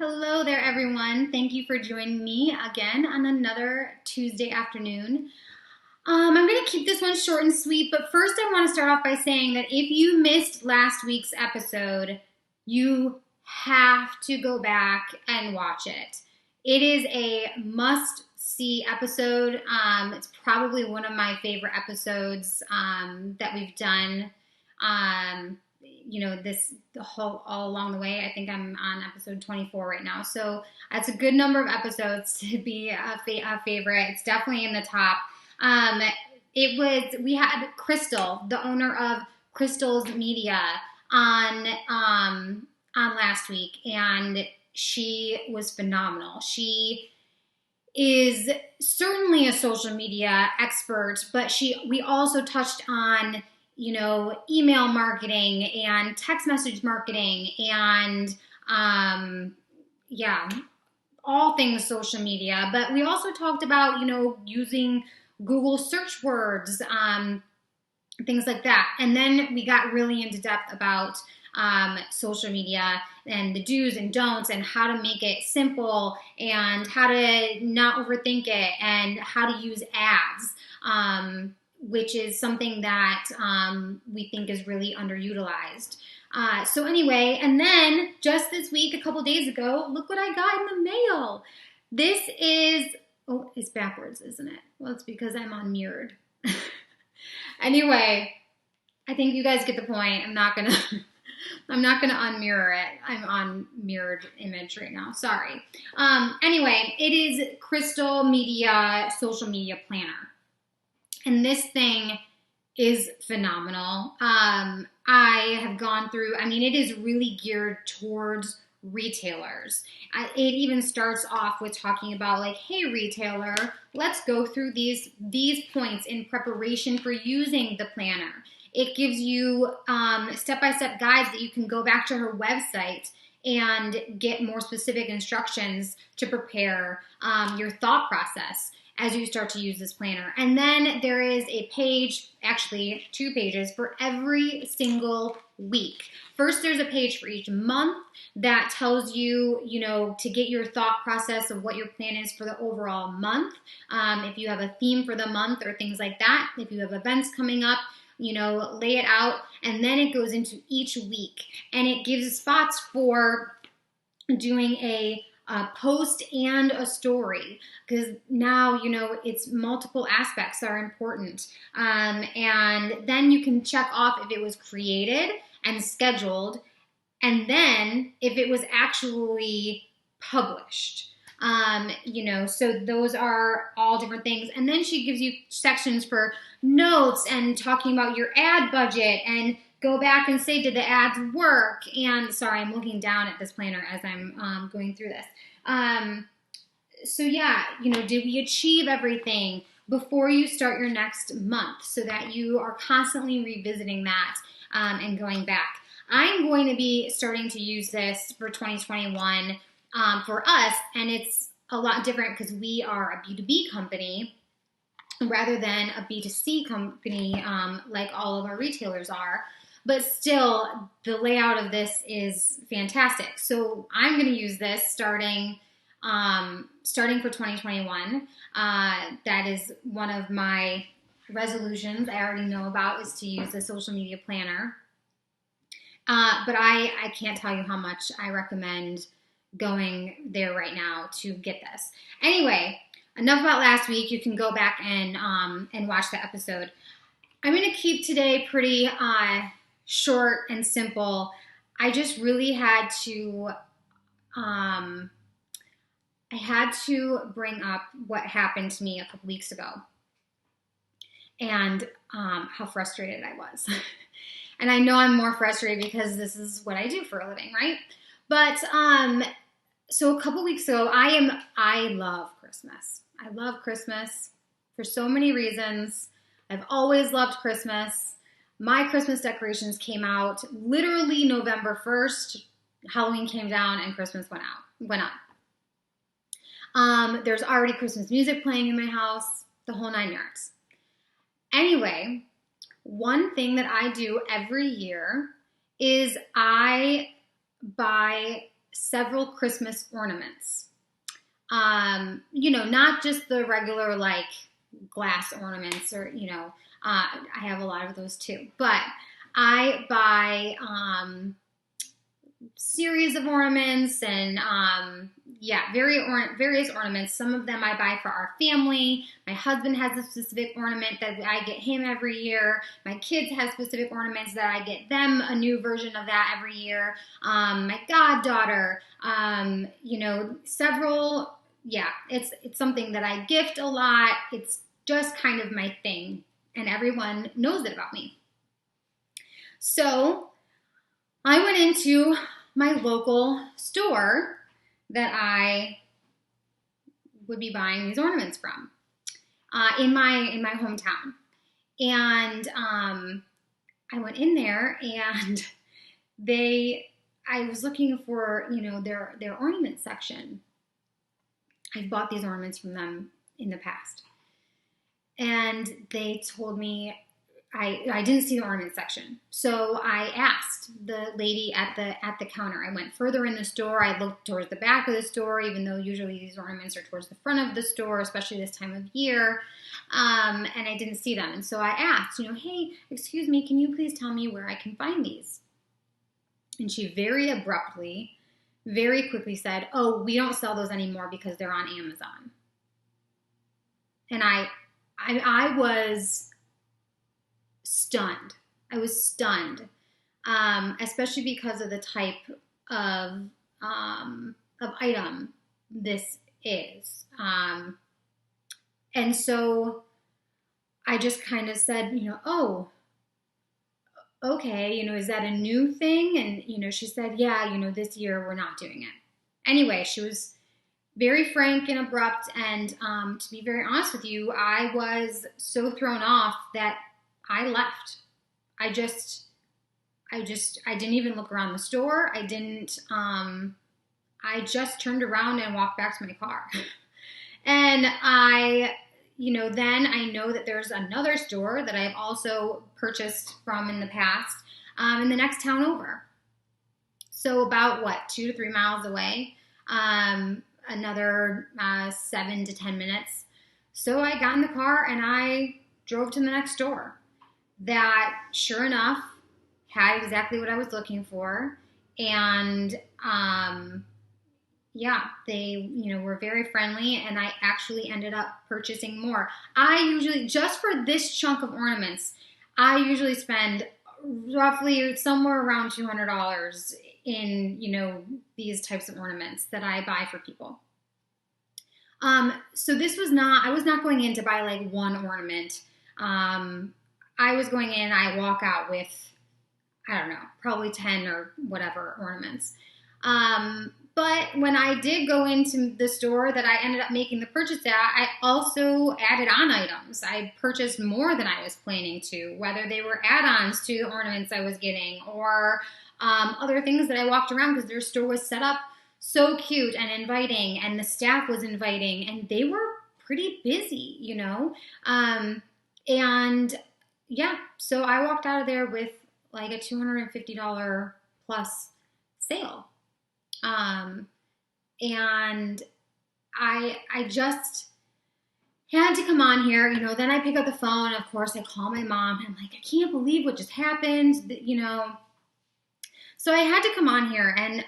Hello there, everyone. Thank you for joining me again on another Tuesday afternoon. I'm going to keep this one short and sweet, but first I want to start off by saying that if you missed last week's episode, you have to go back and watch it. It is a must-see episode. It's probably one of my favorite episodes that we've done. All along the way. I think I'm on episode 24 right now. So that's a good number of episodes to be a favorite. It's definitely in the top. We had Crystal, the owner of Crystal's Media, on last week, and she was phenomenal. She is certainly a social media expert, but we also touched on email marketing and text message marketing and all things social media. But we also talked about, using Google search words, things like that. And then we got really into depth about social media and the do's and don'ts and how to make it simple and how to not overthink it and how to use ads. Which is something that we think is really underutilized. So anyway, and then just this week, a couple days ago, look what I got in the mail. This is, it's backwards, isn't it? Well, it's because I'm on mirrored. Anyway, I think you guys get the point. I'm not gonna unmirror it. I'm on mirrored image right now. Sorry. Anyway, it is Crystal Media Social Media Planner. And this thing is phenomenal. I have gone through, it is really geared towards retailers. It even starts off with talking about like, hey, retailer, let's go through these points in preparation for using the planner. It gives you step-by-step guides that you can go back to her website and get more specific instructions to prepare your thought process as you start to use this planner. And then there is a page, actually 2 pages, for every single week. First, there's a page for each month that tells you, to get your thought process of what your plan is for the overall month. If you have a theme for the month or things like that, if you have events coming up, lay it out. And then it goes into each week. And it gives spots for doing a post and a story, because now it's multiple aspects that are important, and then you can check off if it was created and scheduled, and then if it was actually published. So those are all different things. And then she gives you sections for notes and talking about your ad budget and go back and say, did the ads work? And sorry, I'm looking down at this planner as I'm going through this. Did we achieve everything before you start your next month, so that you are constantly revisiting that and going back. I'm going to be starting to use this for 2021 for us, and it's a lot different because we are a B2B company rather than a B2C company like all of our retailers are. But still, the layout of this is fantastic. So I'm going to use this starting for 2021. That is one of my resolutions I already know about, is to use the social media planner. But I can't tell you how much I recommend going there right now to get this. Anyway, enough about last week. You can go back and watch the episode. I'm going to keep today pretty short and simple. I just really had to bring up what happened to me a couple weeks ago and how frustrated I was. And I know I'm more frustrated because this is what I do for a living, right? But so a couple weeks ago, I love Christmas. I love Christmas for so many reasons. I've always loved Christmas. My Christmas decorations came out literally November 1st. Halloween came down and Christmas went up. There's already Christmas music playing in my house, the whole 9 yards. Anyway, one thing that I do every year is I buy several Christmas ornaments. Not just the regular like glass ornaments or, I have a lot of those too, but I buy series of ornaments and various ornaments. Some of them I buy for our family. My husband has a specific ornament that I get him every year. My kids have specific ornaments that I get them a new version of that every year. My goddaughter, several. Yeah, it's something that I gift a lot. It's just kind of my thing, and everyone knows it about me. So I went into my local store that I would be buying these ornaments from in my hometown. And I went in there and I was looking for, their ornament section. I've bought these ornaments from them in the past. And they told me I didn't see the ornament section. So I asked the lady at the counter. I went further in the store. I looked towards the back of the store, even though usually these ornaments are towards the front of the store, especially this time of year. And I didn't see them. And so I asked, hey, excuse me, can you please tell me where I can find these? And she very abruptly, very quickly said, oh, we don't sell those anymore because they're on Amazon. And I was stunned. I was stunned, especially because of the type of item this is. And so I just kind of said, oh, okay, is that a new thing? And, she said, yeah, this year we're not doing it. Anyway, she was very frank and abrupt. And to be very honest with you, I was so thrown off that I left. I didn't even look around the store. I just turned around and walked back to my car. And then I know that there's another store that I've also purchased from in the past in the next town over. So about 2 to 3 miles away, another 7 to 10 minutes. So I got in the car and I drove to the next store that, sure enough, had exactly what I was looking for. And they, were very friendly, and I actually ended up purchasing more. I usually, just for this chunk of ornaments, I usually spend roughly somewhere around $200 in, these types of ornaments that I buy for people. So I was not going in to buy like one ornament. I was going in, I walk out with, I don't know, probably 10 or whatever ornaments. But when I did go into the store that I ended up making the purchase at, I also added on items. I purchased more than I was planning to, whether they were add-ons to the ornaments I was getting or other things that I walked around, because their store was set up so cute and inviting, and the staff was inviting, and they were pretty busy, and yeah, so I walked out of there with like a $250 plus sale. And I just had to come on here, then I pick up the phone, of course I call my mom, and I'm like, I can't believe what just happened, So I had to come on here and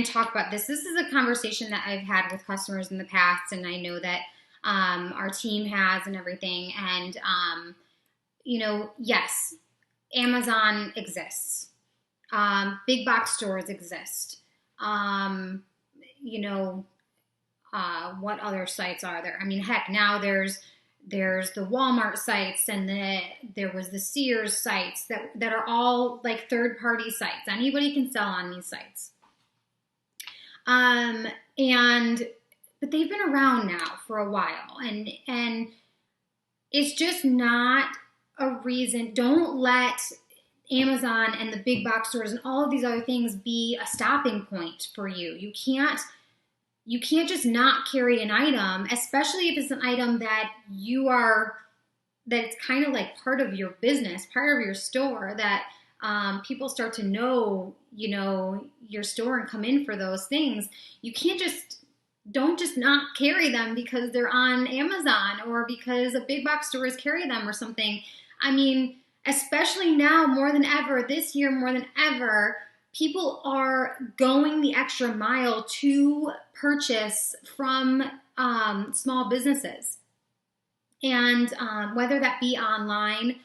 talk about this. This is a conversation that I've had with customers in the past, and I know that our team has and everything. And, yes, Amazon exists. Big box stores exist. What other sites are there? I mean, heck, now there's the Walmart sites, and there was the Sears sites that are all like third-party sites. Anybody can sell on these sites. But they've been around now for a while, and it's just not a reason. Don't let Amazon and the big box stores and all of these other things be a stopping point for you. You can't just not carry an item, especially if it's an item that it's kind of like part of your business, part of your store, that people start to know, your store and come in for those things, you can't don't just not carry them because they're on Amazon or because a big box stores carry them or something. I mean, especially now more than ever, this year more than ever, people are going the extra mile to purchase from small businesses. And whether that be online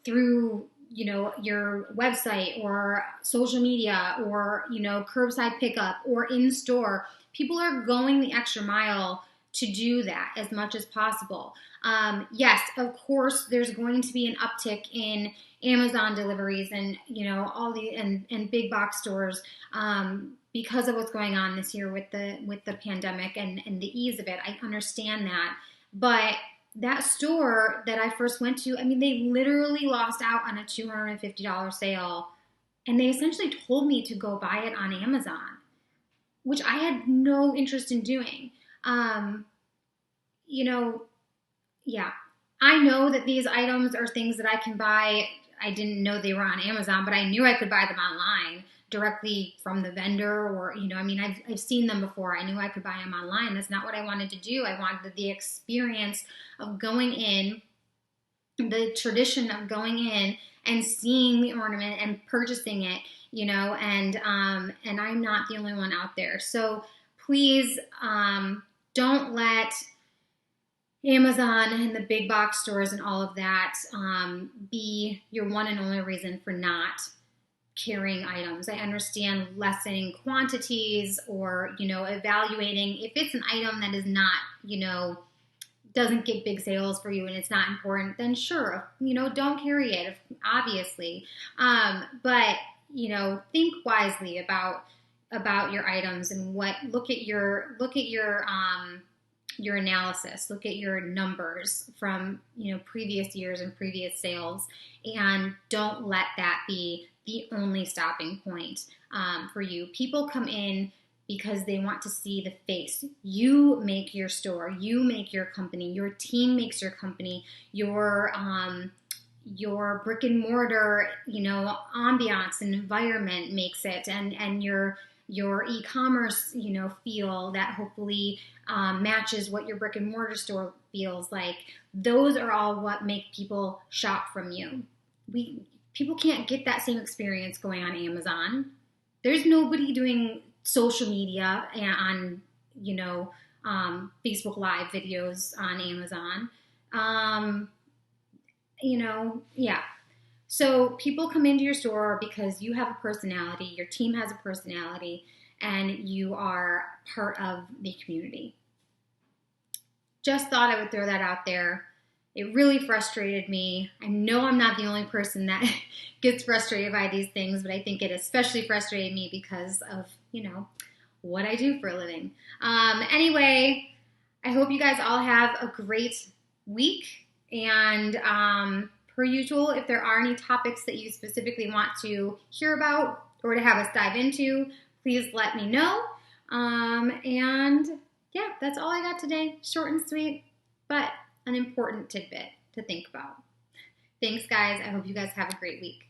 through your website or social media or curbside pickup or in store, people are going the extra mile to do that as much as possible. Yes, of course, there's going to be an uptick in Amazon deliveries and all the and big box stores because of what's going on this year with the pandemic and the ease of it. I understand that, but that store that I first went to, I mean, they literally lost out on a $250 sale, and they essentially told me to go buy it on Amazon, which I had no interest in doing. Yeah, I know that these items are things that I can buy. I didn't know they were on Amazon, but I knew I could buy them online directly from the vendor, or I've seen them before. I knew I could buy them online. That's not what I wanted to do. I wanted the experience of going in, the tradition of going in and seeing the ornament and purchasing it, and I'm not the only one out there. So please don't let Amazon and the big box stores and all of that be your one and only reason for not carrying items. I understand lessening quantities or, evaluating if it's an item that is not, doesn't get big sales for you and it's not important, then sure, don't carry it, obviously. But, think wisely about your items and look at your analysis, look at your numbers from, previous years and previous sales, and don't let that be the only stopping point for you. People come in because they want to see the face. You make your store, you make your company, your team makes your company, your brick and mortar, ambiance and environment makes it, and your e-commerce, feel that hopefully matches what your brick and mortar store feels like. Those are all what make people shop from you. People can't get that same experience going on Amazon. There's nobody doing social media on, Facebook Live videos on Amazon. Yeah. So people come into your store because you have a personality, your team has a personality, and you are part of the community. Just thought I would throw that out there. It really frustrated me. I know I'm not the only person that gets frustrated by these things, but I think it especially frustrated me because of, what I do for a living. Anyway, I hope you guys all have a great week. And per usual, if there are any topics that you specifically want to hear about or to have us dive into, please let me know. And yeah, that's all I got today. Short and sweet, but an important tidbit to think about. Thanks, guys. I hope you guys have a great week.